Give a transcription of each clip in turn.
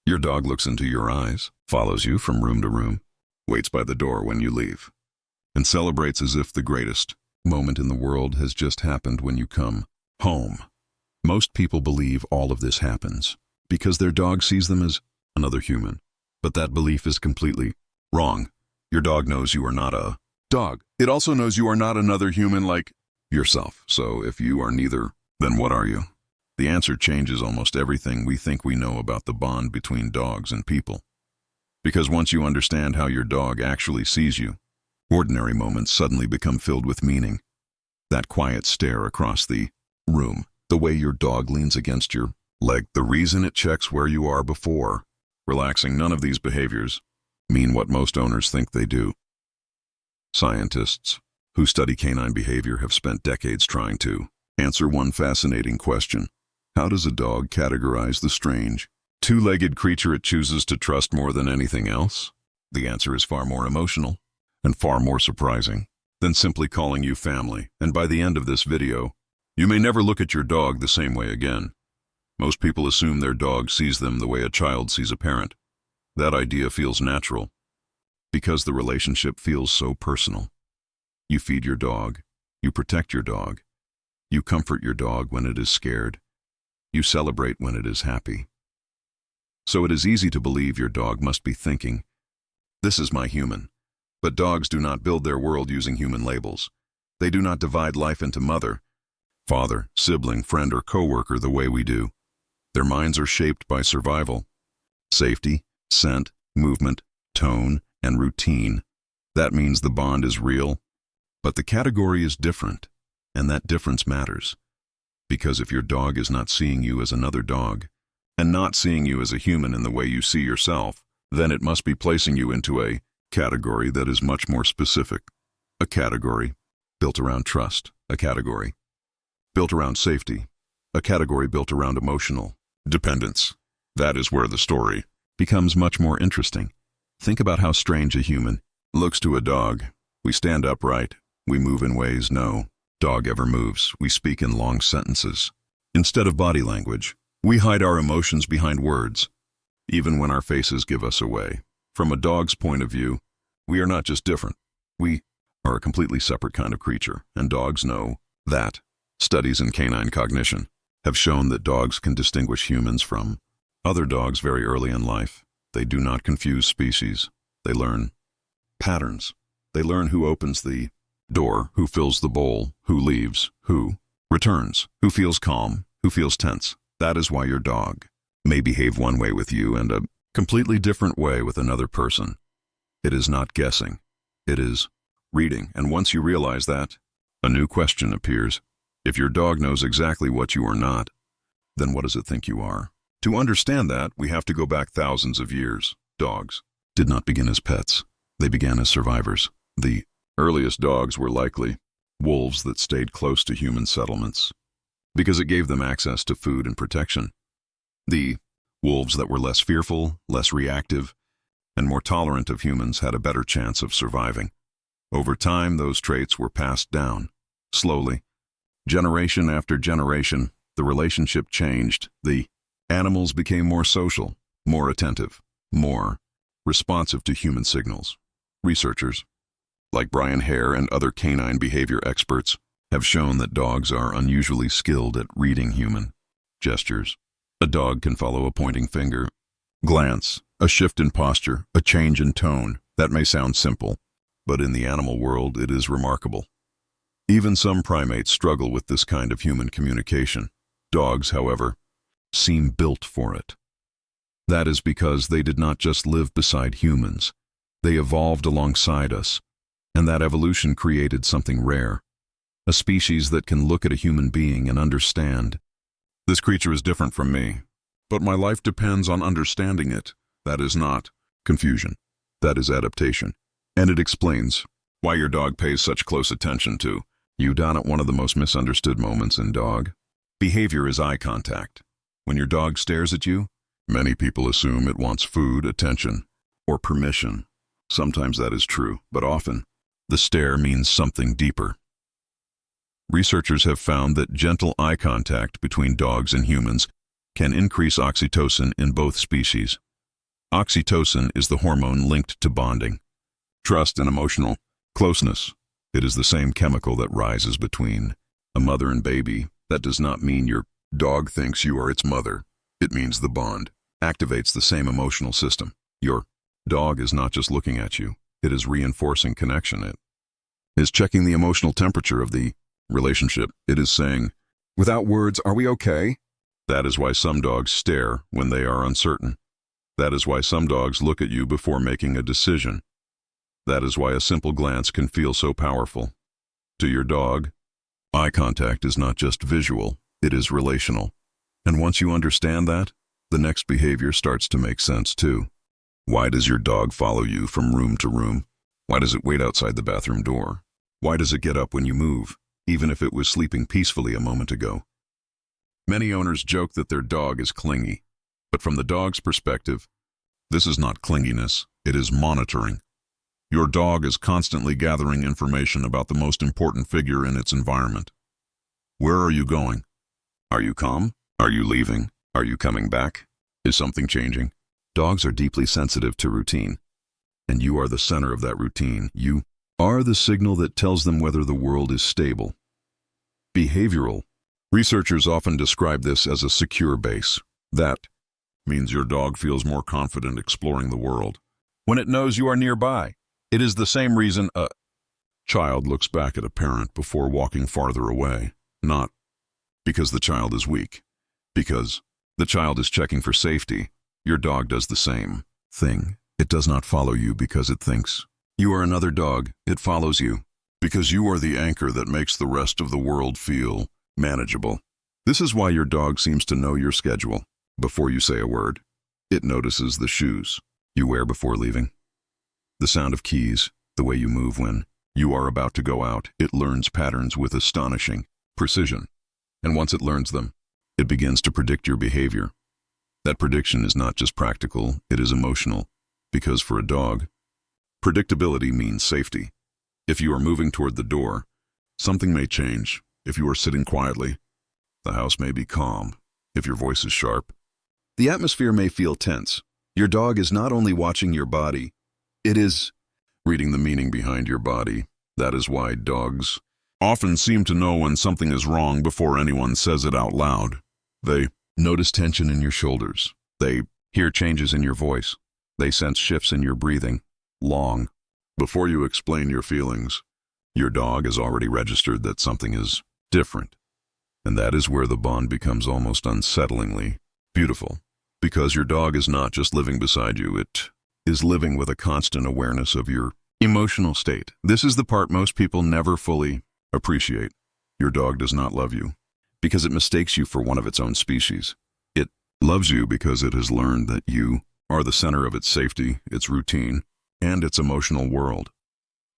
Your dog looks into your eyes, follows you from room to room, waits by the door when you leave, and celebrates as if the greatest moment in the world has just happened when you come home. Most people believe all of this happens because their dog sees them as another human. But that belief is completely wrong. Your dog knows you are not a dog. It also knows you are not another human like yourself. So if you are neither, then what are you? The answer changes almost everything we think we know about the bond between dogs and people. Because once you understand how your dog actually sees you, ordinary moments suddenly become filled with meaning. That quiet stare across the room, the way your dog leans against your leg, the reason it checks where you are before relaxing, none of these behaviors mean what most owners think they do. Scientists who study canine behavior have spent decades trying to answer one fascinating question. How does a dog categorize the strange, two-legged creature it chooses to trust more than anything else? The answer is far more emotional and far more surprising than simply calling you family. And by the end of this video, you may never look at your dog the same way again. Most people assume their dog sees them the way a child sees a parent. That idea feels natural because the relationship feels so personal. You feed your dog, you protect your dog, you comfort your dog when it is scared, you celebrate when it is happy. So it is easy to believe your dog must be thinking, "This is my human." But dogs do not build their world using human labels. They do not divide life into mother, father, sibling, friend, or coworker the way we do. Their minds are shaped by survival, safety, scent, movement, tone, and routine. That means the bond is real, but the category is different, and that difference matters. Because if your dog is not seeing you as another dog, and not seeing you as a human in the way you see yourself, then it must be placing you into a category that is much more specific. A category built around trust, a category built around safety, a category built around emotional dependence. That is where the story becomes much more interesting. Think about how strange a human looks to a dog. We stand upright, we move in ways no dog ever moves, we speak in long sentences. Instead of body language, we hide our emotions behind words, even when our faces give us away. From a dog's point of view, we are not just different, we are a completely separate kind of creature, and dogs know that. Studies in canine cognition have shown that dogs can distinguish humans from other dogs very early in life. They do not confuse species. They learn patterns. They learn who opens the door, who fills the bowl, who leaves, who returns, who feels calm, who feels tense. That is why your dog may behave one way with you and a completely different way with another person. It is not guessing. It is reading. And once you realize that, a new question appears. If your dog knows exactly what you are not, then what does it think you are? To understand that, we have to go back thousands of years. Dogs did not begin as pets. They began as survivors. The earliest dogs were likely wolves that stayed close to human settlements because it gave them access to food and protection. The wolves that were less fearful, less reactive, and more tolerant of humans had a better chance of surviving. Over time, those traits were passed down. Slowly, generation after generation, the relationship changed. The animals became more social, more attentive, more responsive to human signals. Researchers, like Brian Hare and other canine behavior experts, have shown that dogs are unusually skilled at reading human gestures. A dog can follow a pointing finger, glance, a shift in posture, a change in tone. That may sound simple, but in the animal world it is remarkable. Even some primates struggle with this kind of human communication. Dogs, however, seem built for it. That is because they did not just live beside humans. They evolved alongside us, and that evolution created something rare. A species that can look at a human being and understand. This creature is different from me, but my life depends on understanding it. That is not confusion. That is adaptation. And it explains why your dog pays such close attention to you down at one of the most misunderstood moments in dog behavior is eye contact. When your dog stares at you, many people assume it wants food, attention, or permission. Sometimes that is true, but often the stare means something deeper. Researchers have found that gentle eye contact between dogs and humans can increase oxytocin in both species. Oxytocin is the hormone linked to bonding, trust, and emotional closeness. It is the same chemical that rises between a mother and baby. That does not mean your dog thinks you are its mother. It means the bond activates the same emotional system. Your dog is not just looking at you. It is reinforcing connection. It is checking the emotional temperature of the relationship. It is saying, without words, are we okay? That is why some dogs stare when they are uncertain. That is why some dogs look at you before making a decision. That is why a simple glance can feel so powerful. To your dog, eye contact is not just visual, it is relational. And once you understand that, the next behavior starts to make sense too. Why does your dog follow you from room to room? Why does it wait outside the bathroom door? Why does it get up when you move, even if it was sleeping peacefully a moment ago? Many owners joke that their dog is clingy, but from the dog's perspective, this is not clinginess, it is monitoring. Your dog is constantly gathering information about the most important figure in its environment. Where are you going? Are you calm? Are you leaving? Are you coming back? Is something changing? Dogs are deeply sensitive to routine, and you are the center of that routine. You are the signal that tells them whether the world is stable. Behavioral. Researchers often describe this as a secure base. That means your dog feels more confident exploring the world when it knows you are nearby. It is the same reason a child looks back at a parent before walking farther away, not because the child is weak, because the child is checking for safety. Your dog does the same thing. It does not follow you because it thinks you are another dog. It follows you because you are the anchor that makes the rest of the world feel manageable. This is why your dog seems to know your schedule. Before you say a word, it notices the shoes you wear before leaving, the sound of keys, the way you move when you are about to go out. It learns patterns with astonishing precision. And once it learns them, it begins to predict your behavior. That prediction is not just practical, it is emotional. Because for a dog, predictability means safety. If you are moving toward the door, something may change. If you are sitting quietly, the house may be calm. If your voice is sharp, the atmosphere may feel tense. Your dog is not only watching your body, it is reading the meaning behind your body. That is why dogs often seem to know when something is wrong before anyone says it out loud. They notice tension in your shoulders. They hear changes in your voice. They sense shifts in your breathing. Long before you explain your feelings, your dog has already registered that something is different. And that is where the bond becomes almost unsettlingly beautiful. Because your dog is not just living beside you, it is living with a constant awareness of your emotional state. This is the part most people never fully appreciate. Your dog does not love you because it mistakes you for one of its own species. It loves you because it has learned that you are the center of its safety, its routine, and its emotional world.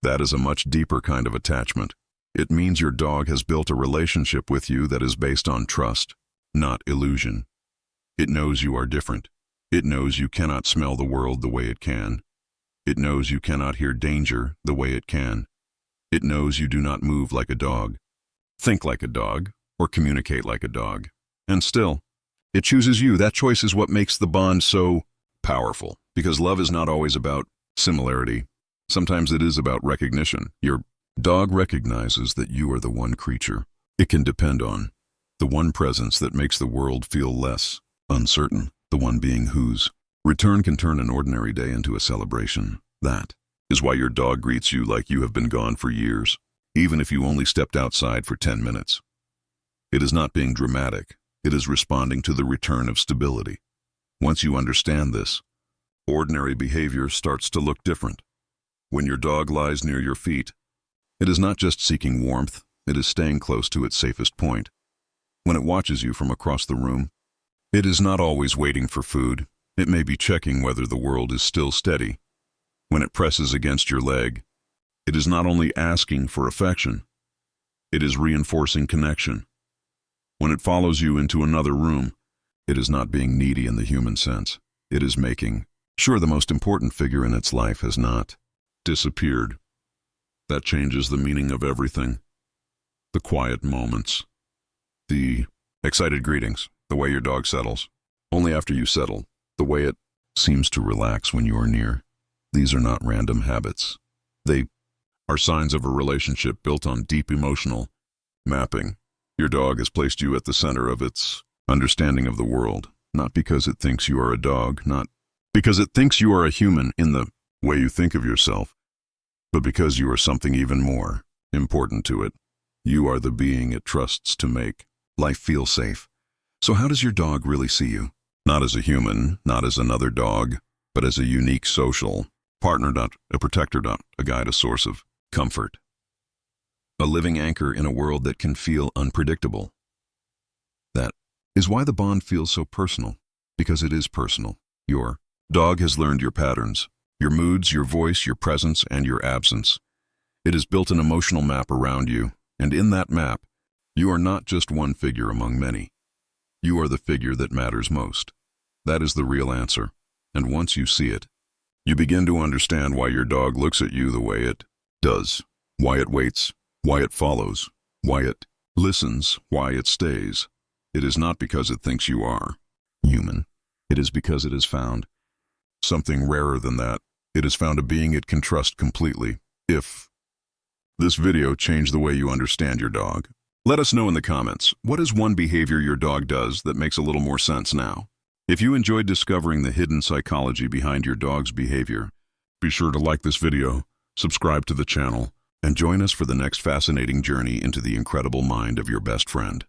That is a much deeper kind of attachment. It means your dog has built a relationship with you that is based on trust, not illusion. It knows you are different. It knows you cannot smell the world the way it can. It knows you cannot hear danger the way it can. It knows you do not move like a dog, think like a dog, or communicate like a dog. And still, it chooses you. That choice is what makes the bond so powerful. Because love is not always about similarity. Sometimes it is about recognition. Your dog recognizes that you are the one creature it can depend on, the one presence that makes the world feel less uncertain, the one being whose return can turn an ordinary day into a celebration. That is why your dog greets you like you have been gone for years, even if you only stepped outside for 10 minutes. It is not being dramatic. It is responding to the return of stability. Once you understand this, ordinary behavior starts to look different. When your dog lies near your feet, it is not just seeking warmth, it is staying close to its safest point. When it watches you from across the room, it is not always waiting for food. It may be checking whether the world is still steady. When it presses against your leg, it is not only asking for affection, it is reinforcing connection. When it follows you into another room, it is not being needy in the human sense. It is making sure the most important figure in its life has not disappeared. That changes the meaning of everything. The quiet moments, the excited greetings, the way your dog settles. Only after you settle, the way it seems to relax when you are near. These are not random habits. They are signs of a relationship built on deep emotional mapping. Your dog has placed you at the center of its understanding of the world, not because it thinks you are a dog, not because it thinks you are a human in the way you think of yourself, but because you are something even more important to it. You are the being it trusts to make life feel safe. So how does your dog really see you? Not as a human, not as another dog, but as a unique social partner, a protector, a guide, a source of comfort. A living anchor in a world that can feel unpredictable. That is why the bond feels so personal, because it is personal. Your dog has learned your patterns, your moods, your voice, your presence, and your absence. It has built an emotional map around you, and in that map, you are not just one figure among many. You are the figure that matters most. That is the real answer, and once you see it, you begin to understand why your dog looks at you the way it does, why it waits, why it follows, why it listens, why it stays. It is not because it thinks you are human. It is because it has found something rarer than that. It has found a being it can trust completely. If this video changed the way you understand your dog, let us know in the comments, what is one behavior your dog does that makes a little more sense now? If you enjoyed discovering the hidden psychology behind your dog's behavior, be sure to like this video, subscribe to the channel, and join us for the next fascinating journey into the incredible mind of your best friend.